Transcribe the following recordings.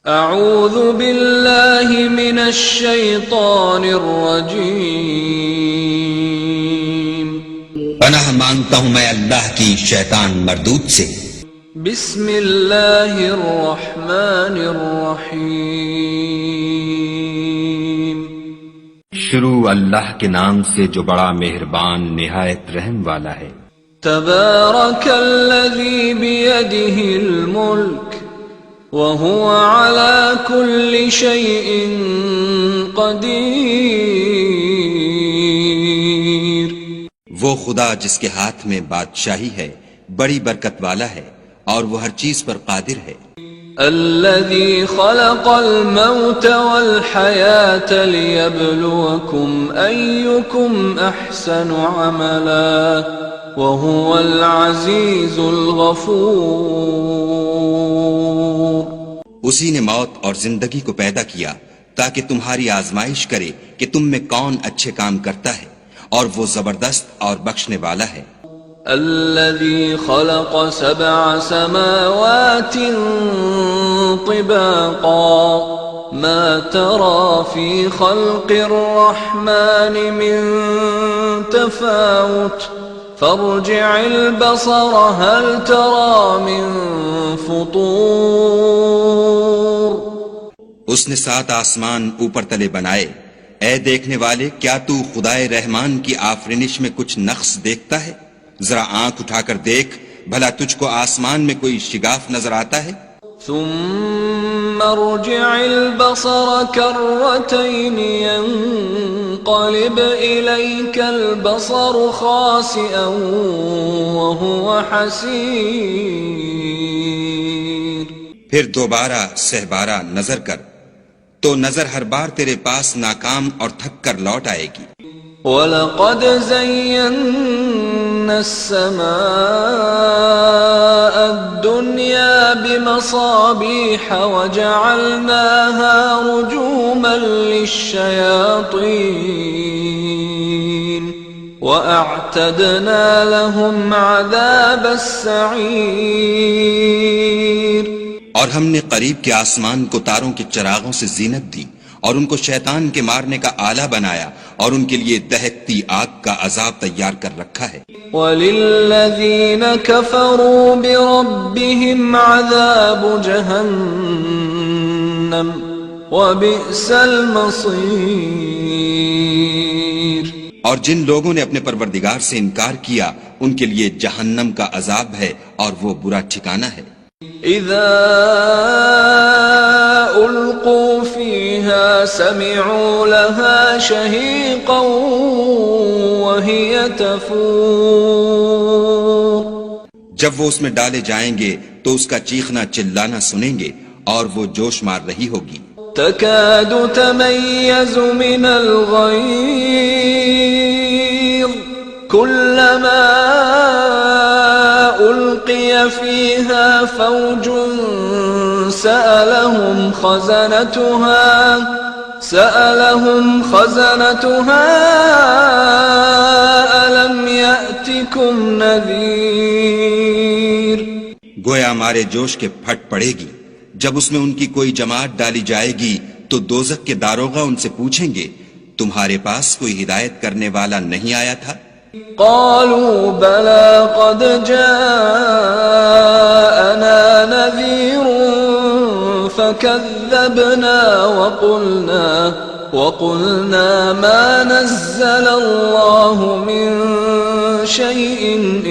اعوذ باللہ من الشیطان الرجیم، پناہ مانگتا ہوں میں اللہ کی شیطان مردود سے۔ بسم اللہ الرحمن الرحیم، شروع اللہ کے نام سے جو بڑا مہربان نہایت رحم والا ہے۔ تبارک الذی بیدہ الملک وهو على كل شيء قدیر، وہ خدا جس کے ہاتھ میں بادشاہی ہے بڑی برکت والا ہے اور وہ ہر چیز پر قادر ہے۔ الذي خلق الموت والحياة ليبلوكم أيكم أحسن عملا وهو العزيز الغفور، اسی نے موت اور زندگی کو پیدا کیا تاکہ تمہاری آزمائش کرے کہ تم میں کون اچھے کام کرتا ہے، اور وہ زبردست اور بخشنے والا ہے۔ الذي خلق 7 سماوات طباقا ما ترى في خلق الرحمن من تفاوت فارجع البصر هل ترى من فطور، اس نے 7 آسمان اوپر تلے بنائے، اے دیکھنے والے کیا تو خدائے رحمان کی آفرینش میں کچھ نقص دیکھتا ہے؟ ذرا آنکھ اٹھا کر دیکھ بھلا تجھ کو آسمان میں کوئی شگاف نظر آتا ہے؟ ثم ارجع البصر كرتين ينقلب إليك البصر خاسئا وهو حسير، پھر دوبارہ سہبارہ نظر کر تو نظر ہر بار تیرے پاس ناکام اور تھک کر لوٹ آئے گی۔ وَلَقَدْ زَيَّنَّا السَّمَاءَ الدُّنْيَا بِمَصَابِيحَ وَجَعَلْنَاهَا رُجُومًا لِلشَّيَاطِينِ وَأَعْتَدْنَا لَهُمْ عَذَابَ السَّعِيرِ، اور ہم نے قریب کے آسمان کو تاروں کے چراغوں سے زینت دی اور ان کو شیطان کے مارنے کا آلہ بنایا اور ان کے لیے دہکتی آگ کا عذاب تیار کر رکھا ہے۔ وَلِلَّذِينَ كَفَرُوا بِرَبِّهِمْ عَذَابُ جَهَنَّمَ وَبِئْسَ الْمَصِيرُ، اور جن لوگوں نے اپنے پروردگار سے انکار کیا ان کے لیے جہنم کا عذاب ہے اور وہ برا ٹھکانہ ہے۔ اذا القوا فيها سمعوا لها شهيقا وهي تفور، جب وہ اس میں ڈالے جائیں گے تو اس کا چیخنا چلانا سنیں گے اور وہ جوش مار رہی ہوگی۔ تكاد تميز من الغيظ كلما ألقي فيها فوج سألهم خزنتها ألم يأتكم نذير، گویا مارے جوش کے پھٹ پڑے گی۔ جب اس میں ان کی کوئی جماعت ڈالی جائے گی تو دوزخ کے داروغہ ان سے پوچھیں گے تمہارے پاس کوئی ہدایت کرنے والا نہیں آیا تھا؟ قالوا بلى قد جاءنا نذير فكذبنا وقلنا ما نزل الله من شيء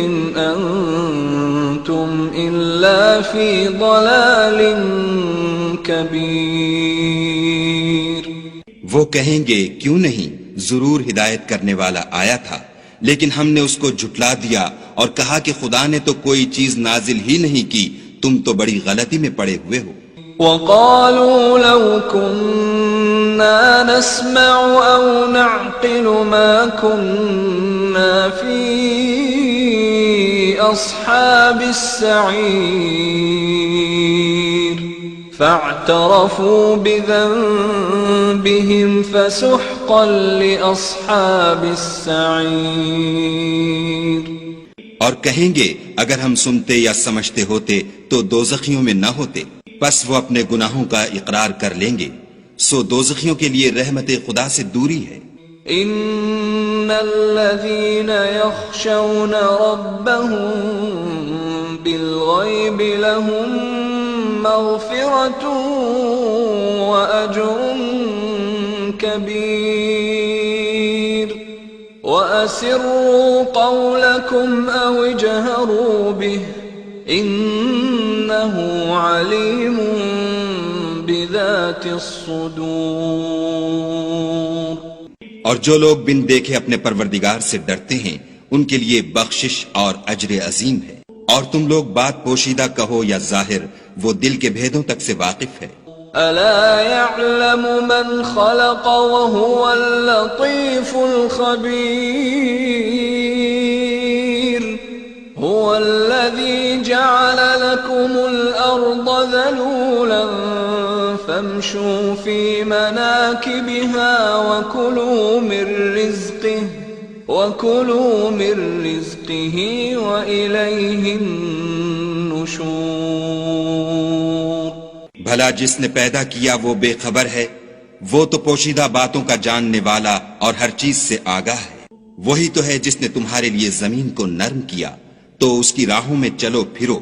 إن أنتم إلا في ضلال كبير، وہ کہیں گے کیوں نہیں، ضرور ہدایت کرنے والا آیا تھا، لیکن ہم نے اس کو جھٹلا دیا اور کہا کہ خدا نے تو کوئی چیز نازل ہی نہیں کی، تم تو بڑی غلطی میں پڑے ہوئے ہو۔ وقالوا لو كنا نسمع أو نعقل ما كنا في أصحاب السعير، فاعترفوا بذنبهم فسحقا لأصحاب السعير، اور کہیں گے اگر ہم سنتے یا سمجھتے ہوتے تو دوزخیوں میں نہ ہوتے، پس وہ اپنے گناہوں کا اقرار کر لیں گے، سو دوزخیوں کے لیے رحمت خدا سے دوری ہے۔ ان الذين يخشون ربهم بالغيب لهم مغفرة واجر كبير واسروا قولكم او اجهروا به انه عليم بذات الصدور۔ اور جو لوگ بن دیکھے اپنے پروردگار سے ڈرتے ہیں ان کے لیے بخشش اور اجر عظیم ہے۔ اور تم لوگ بات پوشیدہ کہو یا ظاہر، وہ دل کے بھیدوں تک سے واقف ہے۔ الا يعلم من خلق وهو اللطيف الخبير هو الذي جعل لكم الارض ذلولا فامشوا في مناكبها وكلوا من رزقه وإليه النشور۔ بھلا جس نے پیدا کیا وہ بے خبر ہے، وہ تو پوشیدہ باتوں کا جاننے والا اور ہر چیز سے آگاہ ہے۔ وہی تو ہے جس نے تمہارے لیے زمین کو نرم کیا تو اس کی راہوں میں چلو پھرو،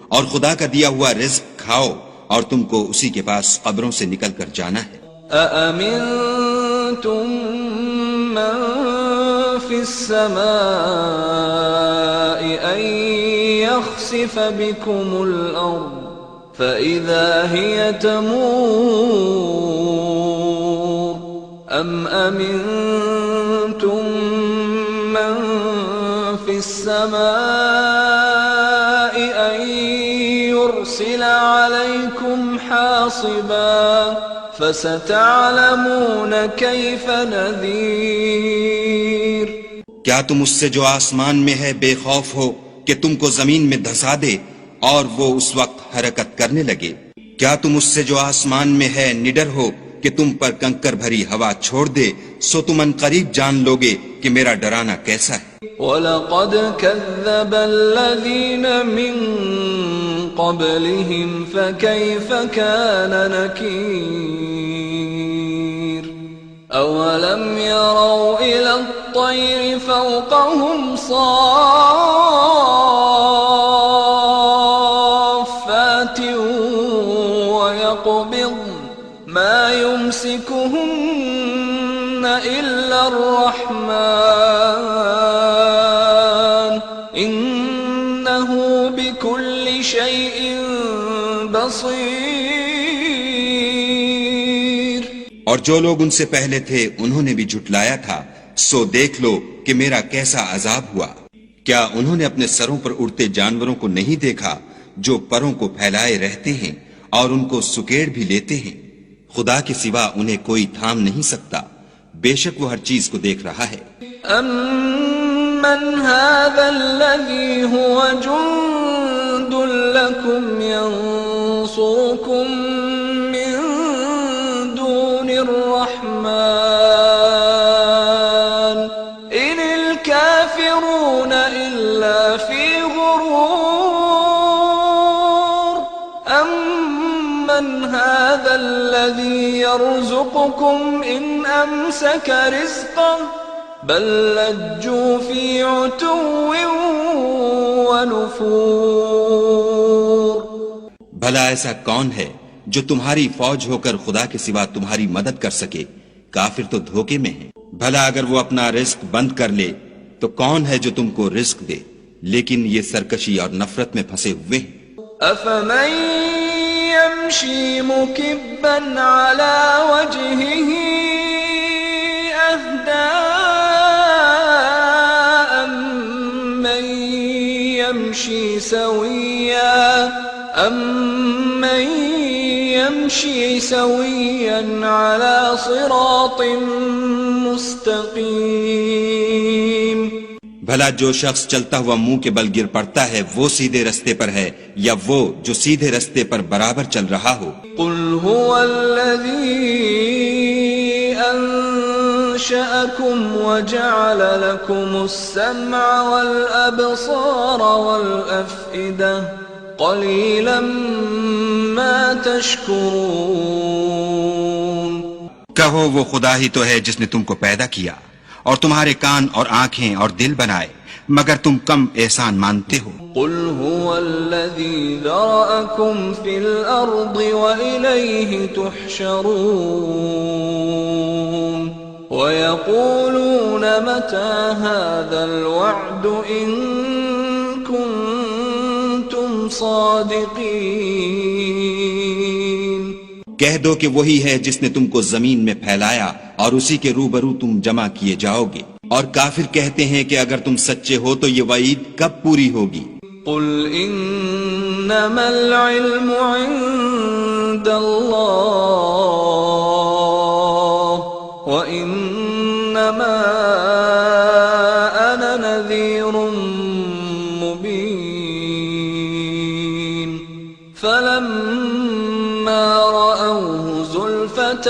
اور خدا کا دیا ہوا رزق کھاؤ، اور تم کو اسی کے پاس قبروں سے نکل کر جانا ہے۔ أأمنتم من في السماء أن يخسف بكم الأرض فإذا هي تمور أم أمنتم من في السماء أن يرسل عليكم حاصبا فستعلمون كيف نذير۔ کیا تم اس سے جو آسمان میں ہے بے خوف ہو کہ تم کو زمین میں دھسا دے اور وہ اس وقت حرکت کرنے لگے؟ کیا تم اس سے جو آسمان میں ہے نڈر ہو کہ تم پر کنکر بھری ہوا چھوڑ دے؟ سو تم ان قریب جان لوگے کہ میرا ڈرانا کیسا ہے۔ وَلَقَدْ كَذَّبَ الَّذِينَ مِن قَبْلِهِمْ فَكَيْفَ كَانَ نَكِيرِ أَوَلَمْ يَرَوْا إِلَى الطَّيْرِ فَوْقَهُمْ صَافَّاتٍ وَيَقْبِضْنَ مَا يُمْسِكُهُنَّ إِلَّا الرَّحْمَنُ إِنَّهُ بِكُلِّ شَيْءٍ بَصِيرٌ۔ اور جو لوگ ان سے پہلے تھے انہوں نے بھی جھٹلایا تھا، سو دیکھ لو کہ میرا کیسا عذاب ہوا۔ کیا انہوں نے اپنے سروں پر اڑتے جانوروں کو نہیں دیکھا جو پروں کو پھیلائے رہتے ہیں اور ان کو سکیڑ بھی لیتے ہیں؟ خدا کے سوا انہیں کوئی تھام نہیں سکتا، بے شک وہ ہر چیز کو دیکھ رہا ہے۔ أَمَّنْ هَذَا الَّذِي هُوَ جُنْدٌ لَكُمْ يَنْصُرُكُمْ مِنْ دُونِ الرَّحْمَنِ إِنِ الْكَافِرُونَ إِلَّا فِي غُرُورٍ أَمَّنْ هَذَا الَّذِي يَرْزُقُكُمْ إِنْ أَمْسَكَ رِزْقَهُ بل لجوا في عتو ونفور۔ بھلا ایسا کون ہے جو تمہاری فوج ہو کر خدا کے سوا تمہاری مدد کر سکے؟ کافر تو دھوکے میں ہیں۔ بھلا اگر وہ اپنا رزق بند کر لے تو کون ہے جو تم کو رزق دے؟ لیکن یہ سرکشی اور نفرت میں پھنسے ہوئے ہیں۔ أفمن يمشي مكبا على وجهه أهدى أمن يمشي سويا على صراط مستقيم۔ بھلا جو شخص چلتا ہوا منہ کے بل گر پڑتا ہے وہ سیدھے رستے پر ہے یا وہ جو سیدھے رستے پر برابر چل رہا ہو؟ قل هو الذي أنشأكم وجعل لكم السمع والأبصار والأفئدة قليلا ما تشكرون کہو وہ خدا ہی تو ہے جس نے تم کو پیدا کیا اور تمہارے کان اور آنکھیں اور دل بنائے، مگر تم کم احسان مانتے ہو۔ قل هو الذي ذرأكم في الأرض وإليه تحشرون ويقولون متى هذا الوعد إن كنتم صادقين۔ کہہ دو کہ وہی ہے جس نے تم کو زمین میں پھیلایا اور اسی کے روبرو تم جمع کیے جاؤ گے، اور کافر کہتے ہیں کہ اگر تم سچے ہو تو یہ وعید کب پوری ہوگی؟ قل انما العلم عند اللہ وانما انا نذیر مبین فلما رأوه زلفة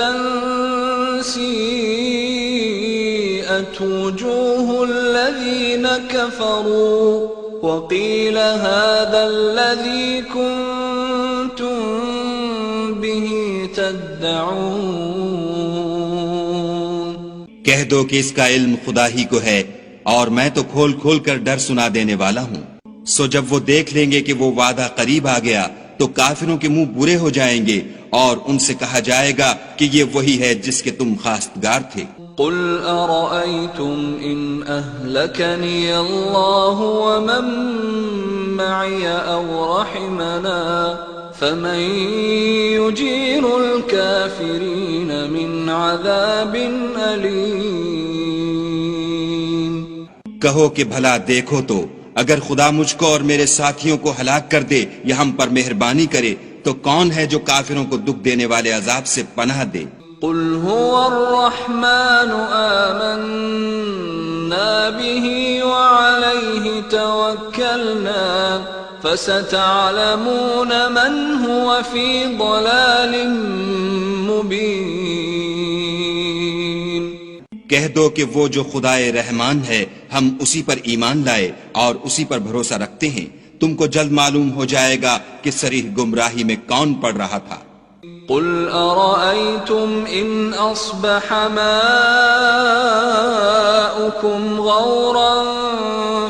سیئت وجوه الذین کفروا وقیل هذا الذی کنتم به تدعون۔ کہہ دو کہ اس کا علم خدا ہی کو ہے اور میں تو کھول کھول کر ڈر سنا دینے والا ہوں۔ سو جب وہ دیکھ لیں گے کہ وہ وعدہ قریب آ گیا تو کافروں کے منہ برے ہو جائیں گے اور ان سے کہا جائے گا کہ یہ وہی ہے جس کے تم خواستگار تھے۔ قل ارأيتم ان اهلكني الله ومن معي او رحمنا فمن يجير الكافرين من عذاب أليم۔ کہو کہ بھلا دیکھو تو اگر خدا مجھ کو اور میرے ساتھیوں کو ہلاک کر دے یا ہم پر مہربانی کرے تو کون ہے جو کافروں کو دکھ دینے والے عذاب سے پناہ دے؟ قل هو الرحمن آمنا به وعليه توكلنا فستعلمون من هو في ضلال مبين۔ کہہ دو کہ وہ جو خدائے رحمان ہے ہم اسی پر ایمان لائے اور اسی پر بھروسہ رکھتے ہیں، تم کو جلد معلوم ہو جائے گا کہ صریح گمراہی میں کون پڑ رہا تھا۔ قل أرأيتم إن أصبح ماؤكم غورا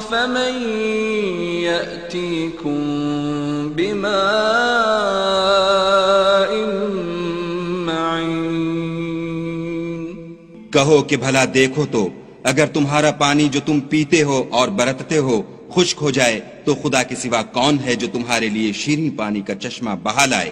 فمن يأتيكم بماء معين۔ کہو کہ بھلا دیکھو تو اگر تمہارا پانی جو تم پیتے ہو اور برتتے ہو خشک ہو جائے تو خدا کے سوا کون ہے جو تمہارے لیے شیریں پانی کا چشمہ بہا لائے؟